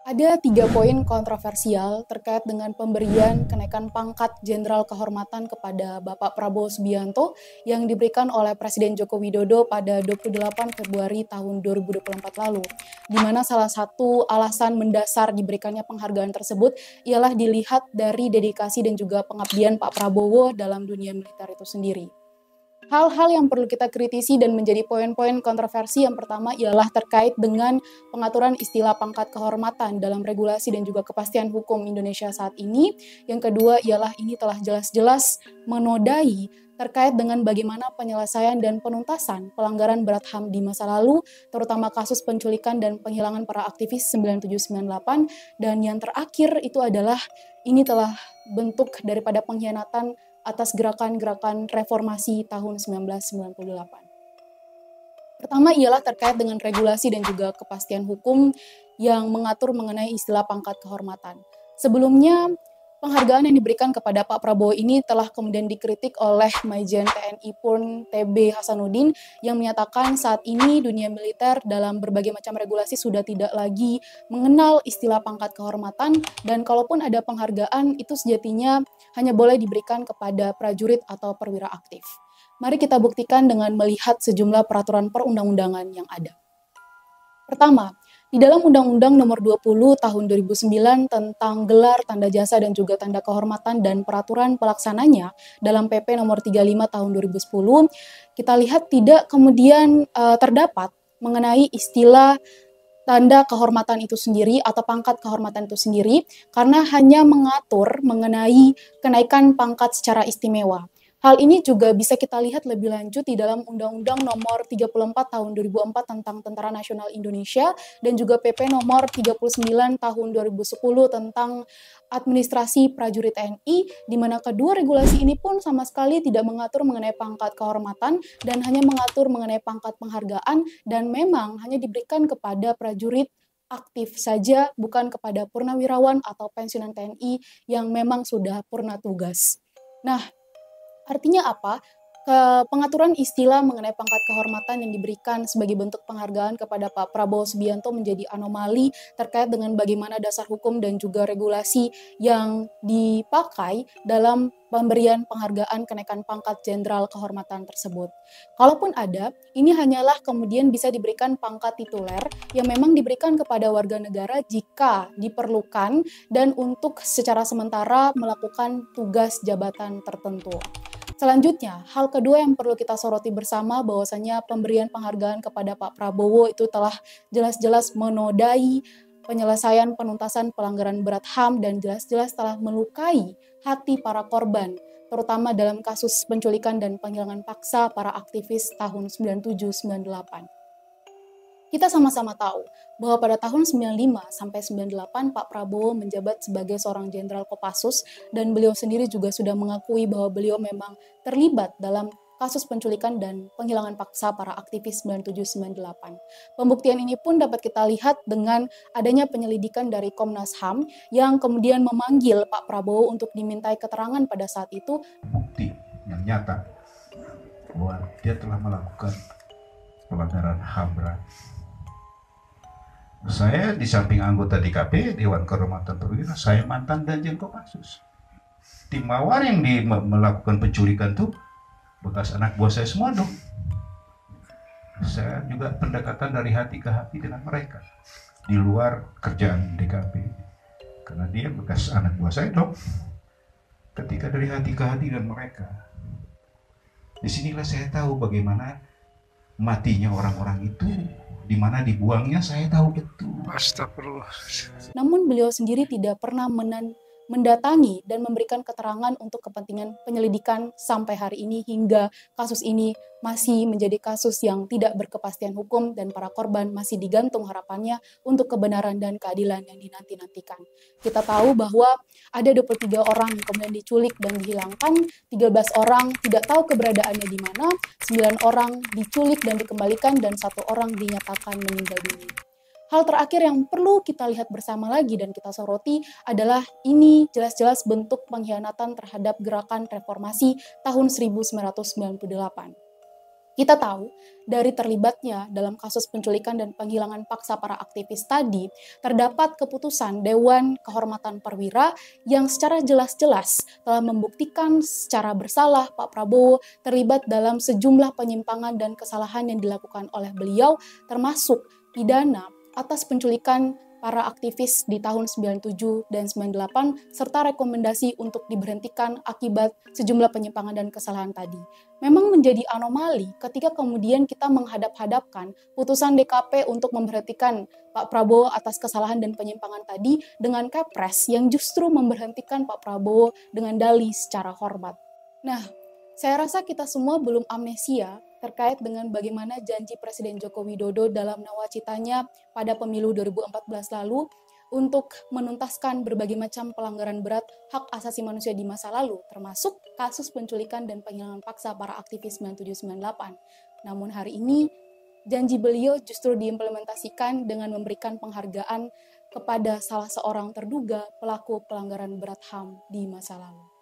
Ada 3 poin kontroversial terkait dengan pemberian kenaikan pangkat Jenderal Kehormatan kepada Bapak Prabowo Subianto yang diberikan oleh Presiden Joko Widodo pada 28 Februari tahun 2024 lalu, di mana salah satu alasan mendasar diberikannya penghargaan tersebut ialah dilihat dari dedikasi dan juga pengabdian Pak Prabowo dalam dunia militer itu sendiri. Hal-hal yang perlu kita kritisi dan menjadi poin-poin kontroversi yang pertama ialah terkait dengan pengaturan istilah pangkat kehormatan dalam regulasi dan juga kepastian hukum Indonesia saat ini. Yang kedua ialah ini telah jelas-jelas menodai terkait dengan bagaimana penyelesaian dan penuntasan pelanggaran berat HAM di masa lalu, terutama kasus penculikan dan penghilangan para aktivis 9798, dan yang terakhir itu adalah ini telah bentuk daripada pengkhianatan atas gerakan-gerakan reformasi tahun 1998. Pertama ialah terkait dengan regulasi dan juga kepastian hukum yang mengatur mengenai istilah pangkat kehormatan. Sebelumnya, penghargaan yang diberikan kepada Pak Prabowo ini telah kemudian dikritik oleh Majen TNI Purn TB Hasanuddin yang menyatakan saat ini dunia militer dalam berbagai macam regulasi sudah tidak lagi mengenal istilah pangkat kehormatan, dan kalaupun ada penghargaan itu sejatinya hanya boleh diberikan kepada prajurit atau perwira aktif. Mari kita buktikan dengan melihat sejumlah peraturan perundang-undangan yang ada. Pertama, di dalam Undang-Undang Nomor 20 Tahun 2009 tentang gelar, tanda jasa, dan juga tanda kehormatan dan peraturan pelaksananya dalam PP Nomor 35 Tahun 2010, kita lihat tidak kemudian terdapat mengenai istilah tanda kehormatan itu sendiri atau pangkat kehormatan itu sendiri, karena hanya mengatur mengenai kenaikan pangkat secara istimewa. Hal ini juga bisa kita lihat lebih lanjut di dalam Undang-Undang Nomor 34 Tahun 2004 tentang Tentara Nasional Indonesia dan juga PP Nomor 39 Tahun 2010 tentang Administrasi Prajurit TNI, di mana kedua regulasi ini pun sama sekali tidak mengatur mengenai pangkat kehormatan dan hanya mengatur mengenai pangkat penghargaan, dan memang hanya diberikan kepada prajurit aktif saja, bukan kepada purnawirawan atau pensiunan TNI yang memang sudah purna tugas. Nah, artinya apa? Pengaturan istilah mengenai pangkat kehormatan yang diberikan sebagai bentuk penghargaan kepada Pak Prabowo Subianto menjadi anomali terkait dengan bagaimana dasar hukum dan juga regulasi yang dipakai dalam pemberian penghargaan kenaikan pangkat jenderal kehormatan tersebut. Kalaupun ada, ini hanyalah kemudian bisa diberikan pangkat tituler yang memang diberikan kepada warga negara jika diperlukan dan untuk secara sementara melakukan tugas jabatan tertentu. Selanjutnya, hal kedua yang perlu kita soroti bersama bahwasanya pemberian penghargaan kepada Pak Prabowo itu telah jelas-jelas menodai penyelesaian penuntasan pelanggaran berat HAM dan jelas-jelas telah melukai hati para korban, terutama dalam kasus penculikan dan penghilangan paksa para aktivis tahun 97-98. Kita sama-sama tahu bahwa pada tahun 95 sampai 98 Pak Prabowo menjabat sebagai seorang jenderal Kopassus, dan beliau sendiri juga sudah mengakui bahwa beliau memang terlibat dalam kasus penculikan dan penghilangan paksa para aktivis 97-98. Pembuktian ini pun dapat kita lihat dengan adanya penyelidikan dari Komnas HAM yang kemudian memanggil Pak Prabowo untuk dimintai keterangan pada saat itu. Bukti yang nyata bahwa dia telah melakukan pelanggaran HAM berat. Saya di samping anggota DKP, Dewan Kehormatan Perwira, saya mantan Danjen Kopassus. Tim Mawar yang melakukan penculikan itu bekas anak buah saya semua dong. Saya juga pendekatan dari hati ke hati dengan mereka di luar kerjaan DKP, karena dia bekas anak buah saya dong. Ketika dari hati ke hati dengan mereka, disinilah saya tahu bagaimana matinya orang-orang itu, di mana dibuangnya saya tahu betul. Astagfirullah. Namun beliau sendiri tidak pernah mendatangi dan memberikan keterangan untuk kepentingan penyelidikan sampai hari ini, hingga kasus ini masih menjadi kasus yang tidak berkepastian hukum dan para korban masih digantung harapannya untuk kebenaran dan keadilan yang dinanti-nantikan. Kita tahu bahwa ada 23 orang yang kemudian diculik dan dihilangkan, 13 orang tidak tahu keberadaannya di mana, 9 orang diculik dan dikembalikan, dan 1 orang dinyatakan meninggal dunia. Hal terakhir yang perlu kita lihat bersama lagi dan kita soroti adalah ini jelas-jelas bentuk pengkhianatan terhadap gerakan reformasi tahun 1998. Kita tahu dari terlibatnya dalam kasus penculikan dan penghilangan paksa para aktivis tadi, terdapat keputusan Dewan Kehormatan Perwira yang secara jelas-jelas telah membuktikan secara bersalah Pak Prabowo terlibat dalam sejumlah penyimpangan dan kesalahan yang dilakukan oleh beliau, termasuk pidana atas penculikan para aktivis di tahun 97 dan 98, serta rekomendasi untuk diberhentikan akibat sejumlah penyimpangan dan kesalahan tadi. Memang menjadi anomali ketika kemudian kita menghadap-hadapkan putusan DKP untuk memberhentikan Pak Prabowo atas kesalahan dan penyimpangan tadi dengan Kepres yang justru memberhentikan Pak Prabowo dengan dalih secara hormat. Nah, saya rasa kita semua belum amnesia terkait dengan bagaimana janji Presiden Joko Widodo dalam nawacitanya pada pemilu 2014 lalu untuk menuntaskan berbagai macam pelanggaran berat hak asasi manusia di masa lalu, termasuk kasus penculikan dan penghilangan paksa para aktivis 97-98. Namun hari ini, janji beliau justru diimplementasikan dengan memberikan penghargaan kepada salah seorang terduga pelaku pelanggaran berat HAM di masa lalu.